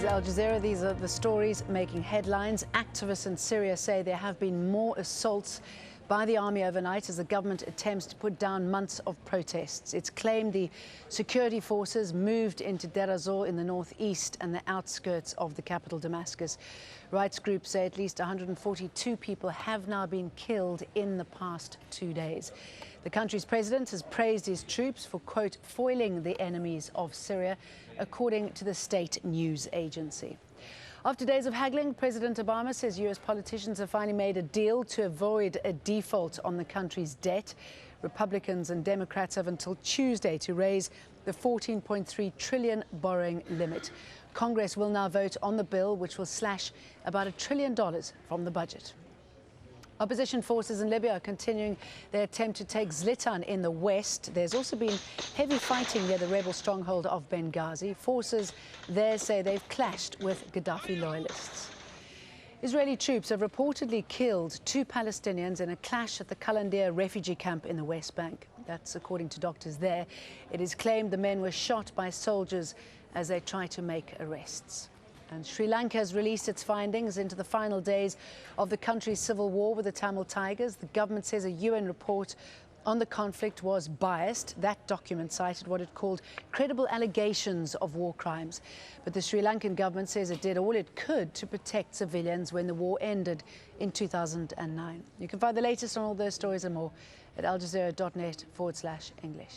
This is Al Jazeera. These are the stories making headlines. Activists in Syria say there have been more assaults by the army overnight as the government attempts to put down months of protests. It's claimed the security forces moved into Deir ez-Zor in the northeast and the outskirts of the capital, Damascus. Rights groups say at least 142 people have now been killed in the past 2 days. The country's president has praised his troops for, quote, foiling the enemies of Syria, according to the state news agency. After days of haggling, President Obama says U.S. politicians have finally made a deal to avoid a default on the country's debt. Republicans and Democrats have until Tuesday to raise the $14.3 trillion borrowing limit. Congress will now vote on the bill, which will slash about $1 trillion from the budget. Opposition forces in Libya are continuing their attempt to take Zlitan in the west. There's also been heavy fighting near the rebel stronghold of Benghazi. Forces there say they've clashed with Gaddafi loyalists. Israeli troops have reportedly killed 2 Palestinians in a clash at the Qalandir refugee camp in the West Bank. That's according to doctors there. It is claimed the men were shot by soldiers as they try to make arrests. And Sri Lanka has released its findings into the final days of the country's civil war with the Tamil Tigers. The government says a UN report on the conflict was biased. That document cited what it called credible allegations of war crimes. But the Sri Lankan government says it did all it could to protect civilians when the war ended in 2009. You can find the latest on all those stories and more at aljazeera.net/English.